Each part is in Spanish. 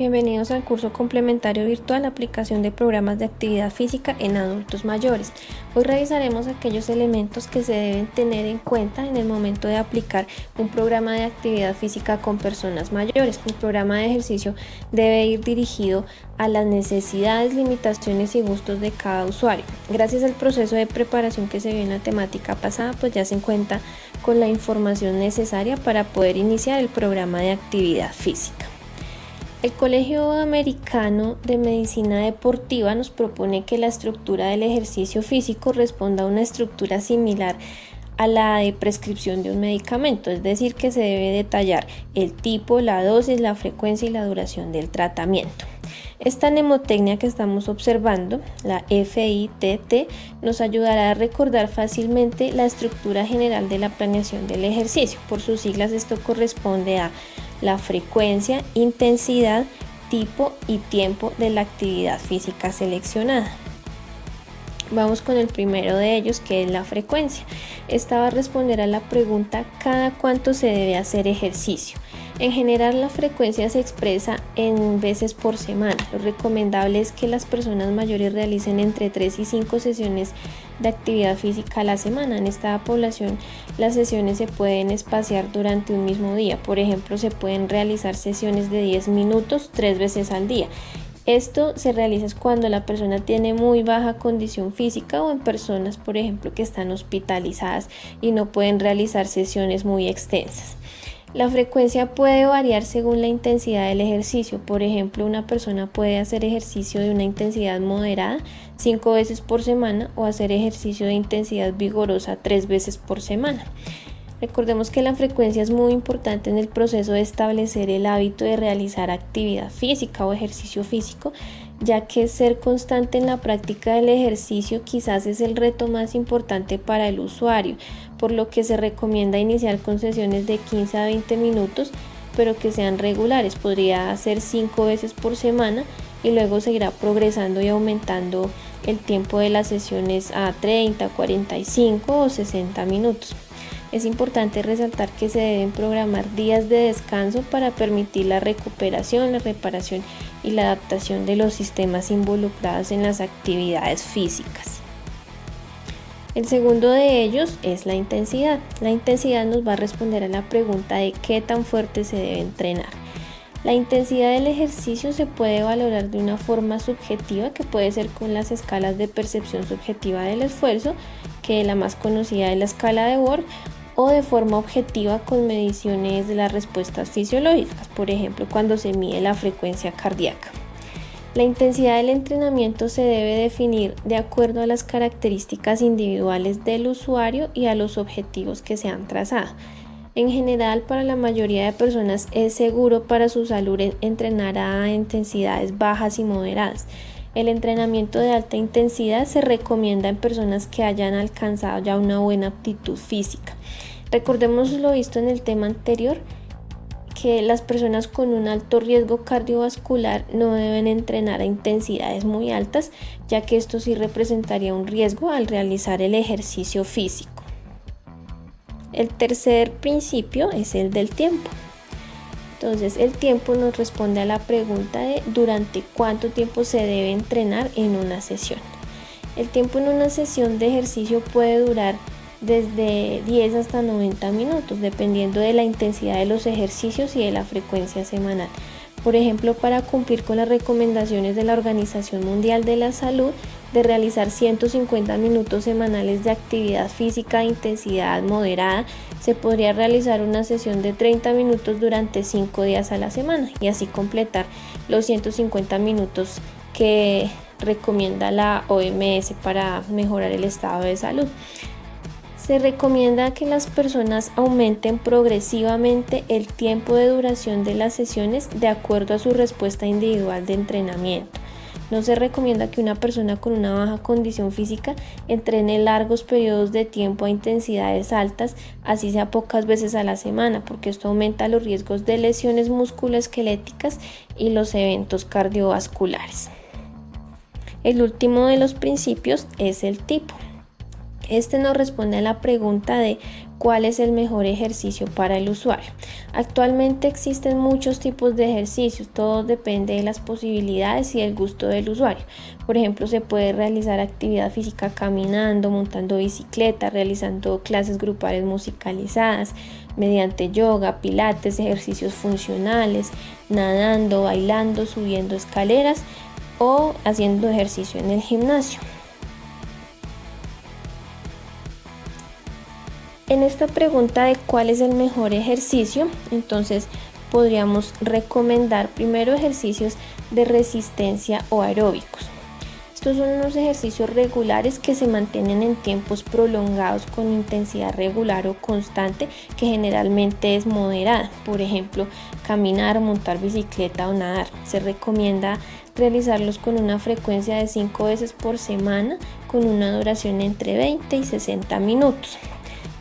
Bienvenidos al curso complementario virtual Aplicación de programas de actividad física en adultos mayores. Hoy revisaremos aquellos elementos que se deben tener en cuenta en el momento de aplicar un programa de actividad física con personas mayores. El programa de ejercicio debe ir dirigido a las necesidades, limitaciones y gustos de cada usuario. Gracias al proceso de preparación que se vio en la temática pasada, pues ya se cuenta con la información necesaria para poder iniciar el programa de actividad física. El Colegio Americano de Medicina Deportiva nos propone que la estructura del ejercicio físico responda a una estructura similar a la de prescripción de un medicamento, es decir, que se debe detallar el tipo, la dosis, la frecuencia y la duración del tratamiento. Esta mnemotecnia que estamos observando, la FITT, nos ayudará a recordar fácilmente la estructura general de la planeación del ejercicio. Por sus siglas, esto corresponde a la frecuencia, intensidad, tipo y tiempo de la actividad física seleccionada. Vamos con el primero de ellos, que es la frecuencia. Esta va a responder a la pregunta ¿cada cuánto se debe hacer ejercicio? En general, la frecuencia se expresa en veces por semana. Lo recomendable es que las personas mayores realicen entre 3 y 5 sesiones de actividad física a la semana. En esta población, las sesiones se pueden espaciar durante un mismo día. Por ejemplo, se pueden realizar sesiones de 10 minutos 3 veces al día. Esto se realiza cuando la persona tiene muy baja condición física o en personas, por ejemplo, que están hospitalizadas y no pueden realizar sesiones muy extensas. La frecuencia puede variar según la intensidad del ejercicio. Por ejemplo, una persona puede hacer ejercicio de una intensidad moderada 5 veces por semana o hacer ejercicio de intensidad vigorosa 3 veces por semana. Recordemos que la frecuencia es muy importante en el proceso de establecer el hábito de realizar actividad física o ejercicio físico, ya que ser constante en la práctica del ejercicio quizás es el reto más importante para el usuario, por lo que se recomienda iniciar con sesiones de 15 a 20 minutos, pero que sean regulares. Podría hacer 5 veces por semana y luego seguirá progresando y aumentando el tiempo de las sesiones a 30, 45 o 60 minutos. Es importante resaltar que se deben programar días de descanso para permitir la recuperación, la reparación y la adaptación de los sistemas involucrados en las actividades físicas. El segundo de ellos es la intensidad. La intensidad nos va a responder a la pregunta de qué tan fuerte se debe entrenar. La intensidad del ejercicio se puede valorar de una forma subjetiva, que puede ser con las escalas de percepción subjetiva del esfuerzo, que la más conocida es la escala de Borg, o de forma objetiva con mediciones de las respuestas fisiológicas, por ejemplo, cuando se mide la frecuencia cardíaca. La intensidad del entrenamiento se debe definir de acuerdo a las características individuales del usuario y a los objetivos que se han trazado. En general, para la mayoría de personas es seguro para su salud entrenar a intensidades bajas y moderadas. El entrenamiento de alta intensidad se recomienda en personas que hayan alcanzado ya una buena aptitud física. Recordemos lo visto en el tema anterior, que las personas con un alto riesgo cardiovascular no deben entrenar a intensidades muy altas, ya que esto sí representaría un riesgo al realizar el ejercicio físico. El tercer principio es el del tiempo. Entonces, el tiempo nos responde a la pregunta de durante cuánto tiempo se debe entrenar en una sesión. El tiempo en una sesión de ejercicio puede durar desde 10 hasta 90 minutos, dependiendo de la intensidad de los ejercicios y de la frecuencia semanal. Por ejemplo, para cumplir con las recomendaciones de la Organización Mundial de la Salud de realizar 150 minutos semanales de actividad física de intensidad moderada, se podría realizar una sesión de 30 minutos durante 5 días a la semana y así completar los 150 minutos que recomienda la OMS para mejorar el estado de salud. Se recomienda que las personas aumenten progresivamente el tiempo de duración de las sesiones de acuerdo a su respuesta individual de entrenamiento. No se recomienda que una persona con una baja condición física entrene largos periodos de tiempo a intensidades altas, así sea pocas veces a la semana, porque esto aumenta los riesgos de lesiones musculoesqueléticas y los eventos cardiovasculares. El último de los principios es el tipo. Este nos responde a la pregunta de cuál es el mejor ejercicio para el usuario. Actualmente existen muchos tipos de ejercicios, todo depende de las posibilidades y el gusto del usuario. Por ejemplo, se puede realizar actividad física caminando, montando bicicleta, realizando clases grupales musicalizadas, mediante yoga, pilates, ejercicios funcionales, nadando, bailando, subiendo escaleras o haciendo ejercicio en el gimnasio. En esta pregunta de cuál es el mejor ejercicio, entonces podríamos recomendar primero ejercicios de resistencia o aeróbicos. Estos son unos ejercicios regulares que se mantienen en tiempos prolongados con intensidad regular o constante, que generalmente es moderada. Por ejemplo, caminar, montar bicicleta o nadar. Se recomienda realizarlos con una frecuencia de 5 veces por semana, con una duración entre 20 y 60 minutos.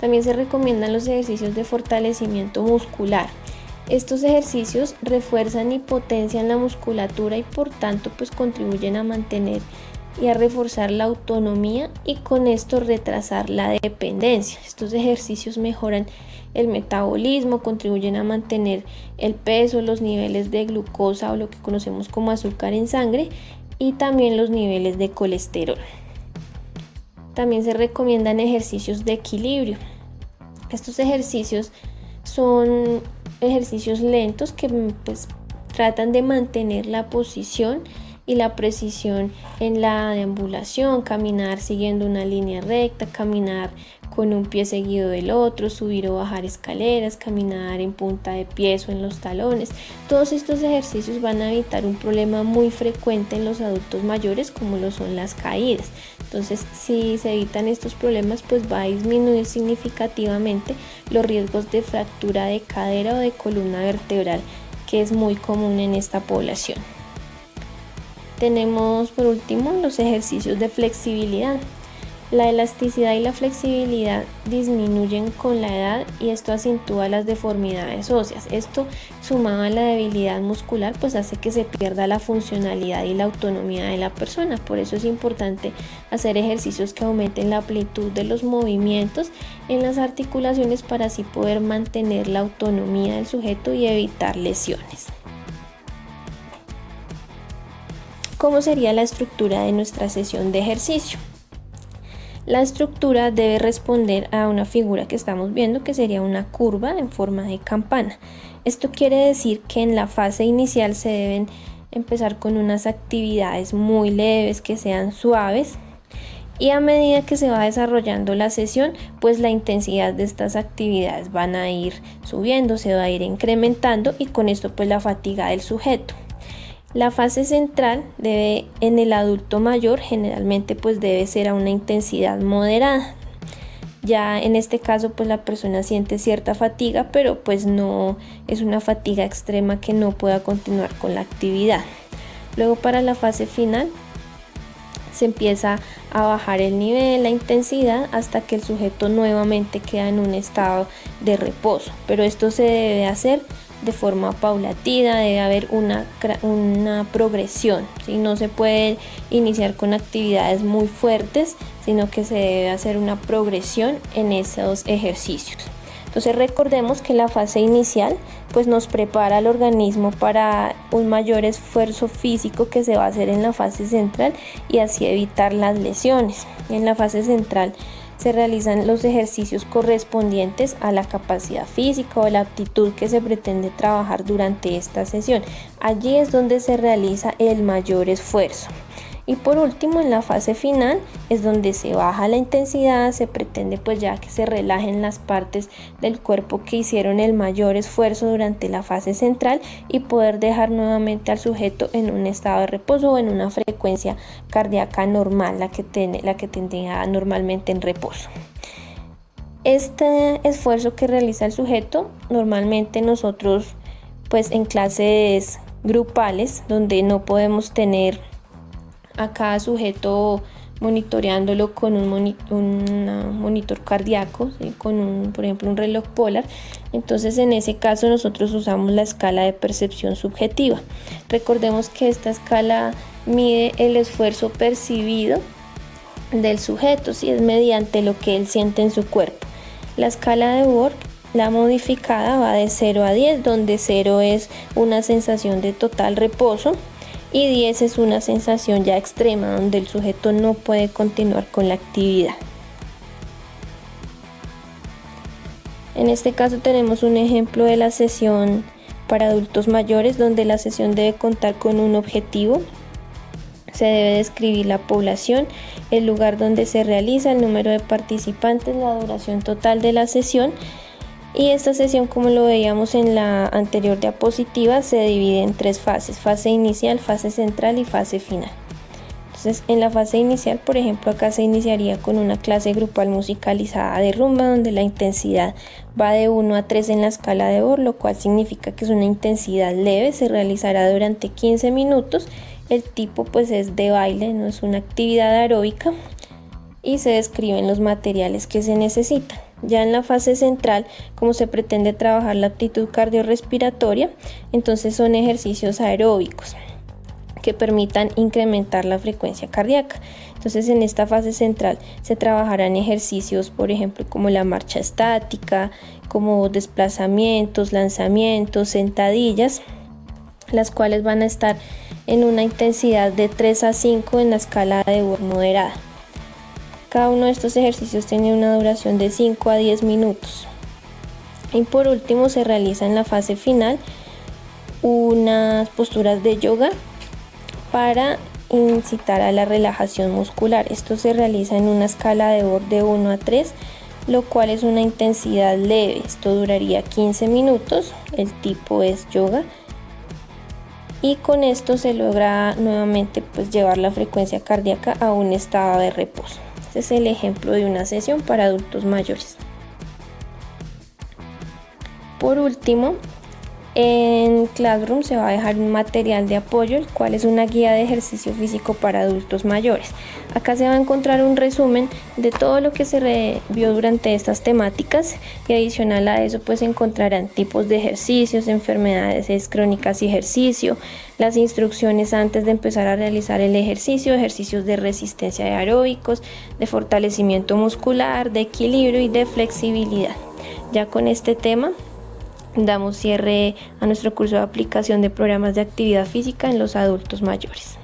También se recomiendan los ejercicios de fortalecimiento muscular. Estos ejercicios refuerzan y potencian la musculatura y por tanto contribuyen a mantener y a reforzar la autonomía y con esto retrasar la dependencia. Estos ejercicios mejoran el metabolismo, contribuyen a mantener el peso, los niveles de glucosa o lo que conocemos como azúcar en sangre y también los niveles de colesterol. También se recomiendan ejercicios de equilibrio. Estos ejercicios son ejercicios lentos que tratan de mantener la posición y la precisión en la deambulación, caminar siguiendo una línea recta, caminar con un pie seguido del otro, subir o bajar escaleras, caminar en punta de pies o en los talones. Todos estos ejercicios van a evitar un problema muy frecuente en los adultos mayores como lo son las caídas. Entonces, si se evitan estos problemas, va a disminuir significativamente los riesgos de fractura de cadera o de columna vertebral, que es muy común en esta población. Tenemos por último los ejercicios de flexibilidad. La elasticidad y la flexibilidad disminuyen con la edad y esto acentúa las deformidades óseas. Esto, sumado a la debilidad muscular, hace que se pierda la funcionalidad y la autonomía de la persona. Por eso es importante hacer ejercicios que aumenten la amplitud de los movimientos en las articulaciones para así poder mantener la autonomía del sujeto y evitar lesiones. ¿Cómo sería la estructura de nuestra sesión de ejercicio? La estructura debe responder a una figura que estamos viendo, que sería una curva en forma de campana. Esto quiere decir que en la fase inicial se deben empezar con unas actividades muy leves, que sean suaves, y a medida que se va desarrollando la sesión, la intensidad de estas actividades van a ir subiendo, se va a ir incrementando y con esto la fatiga del sujeto. La fase central en el adulto mayor generalmente debe ser a una intensidad moderada. Ya en este caso la persona siente cierta fatiga, pero no es una fatiga extrema que no pueda continuar con la actividad. Luego para la fase final se empieza a bajar el nivel, la intensidad, hasta que el sujeto nuevamente queda en un estado de reposo. Pero esto se debe hacer de forma paulatina, debe haber una progresión, ¿sí? No se puede iniciar con actividades muy fuertes, sino que se debe hacer una progresión en esos ejercicios. Entonces recordemos que la fase inicial nos prepara al organismo para un mayor esfuerzo físico que se va a hacer en la fase central y así evitar las lesiones. En la fase central se realizan los ejercicios correspondientes a la capacidad física o la aptitud que se pretende trabajar durante esta sesión. Allí es donde se realiza el mayor esfuerzo. Y por último, en la fase final es donde se baja la intensidad, se pretende ya que se relajen las partes del cuerpo que hicieron el mayor esfuerzo durante la fase central y poder dejar nuevamente al sujeto en un estado de reposo o en una frecuencia cardíaca normal, la que tendría normalmente en reposo. Este esfuerzo que realiza el sujeto, normalmente nosotros en clases grupales, donde no podemos tener a cada sujeto monitoreándolo con un monitor cardíaco, ¿sí? Con por ejemplo un reloj polar. Entonces en ese caso nosotros usamos la escala de percepción subjetiva. Recordemos que esta escala mide el esfuerzo percibido del sujeto, ¿sí? Es mediante lo que él siente en su cuerpo. La escala de Borg, la modificada, va de 0 a 10, donde 0 es una sensación de total reposo y 10 es una sensación ya extrema, donde el sujeto no puede continuar con la actividad. En este caso tenemos un ejemplo de la sesión para adultos mayores, donde la sesión debe contar con un objetivo. Se debe describir la población, el lugar donde se realiza, el número de participantes, la duración total de la sesión. Y esta sesión, como lo veíamos en la anterior diapositiva, se divide en 3 fases: fase inicial, fase central y fase final. Entonces, en la fase inicial, por ejemplo, acá se iniciaría con una clase grupal musicalizada de rumba, donde la intensidad va de 1 a 3 en la escala de Borg, lo cual significa que es una intensidad leve, se realizará durante 15 minutos. El tipo pues es de baile, no es una actividad aeróbica, y se describen los materiales que se necesitan. Ya en la fase central, como se pretende trabajar la aptitud cardiorrespiratoria, entonces son ejercicios aeróbicos que permitan incrementar la frecuencia cardíaca. Entonces en esta fase central se trabajarán ejercicios, por ejemplo, como la marcha estática, como desplazamientos, lanzamientos, sentadillas, las cuales van a estar en una intensidad de 3 a 5 en la escala de Borg moderada. Cada uno de estos ejercicios tiene una duración de 5 a 10 minutos. Y por último se realiza en la fase final unas posturas de yoga para incitar a la relajación muscular. Esto se realiza en una escala de Borg de 1 a 3, lo cual es una intensidad leve. Esto duraría 15 minutos, el tipo es yoga. Y con esto se logra nuevamente pues llevar la frecuencia cardíaca a un estado de reposo. Este es el ejemplo de una sesión para adultos mayores. Por último, en Classroom se va a dejar un material de apoyo, el cual es una guía de ejercicio físico para adultos mayores. Acá se va a encontrar un resumen de todo lo que se vio durante estas temáticas, y adicional a eso pues encontrarán tipos de ejercicios, enfermedades crónicas y ejercicio, las instrucciones antes de empezar a realizar el ejercicio, ejercicios de resistencia de aeróbicos, de fortalecimiento muscular, de equilibrio y de flexibilidad. Ya con este tema damos cierre a nuestro curso de aplicación de programas de actividad física en los adultos mayores.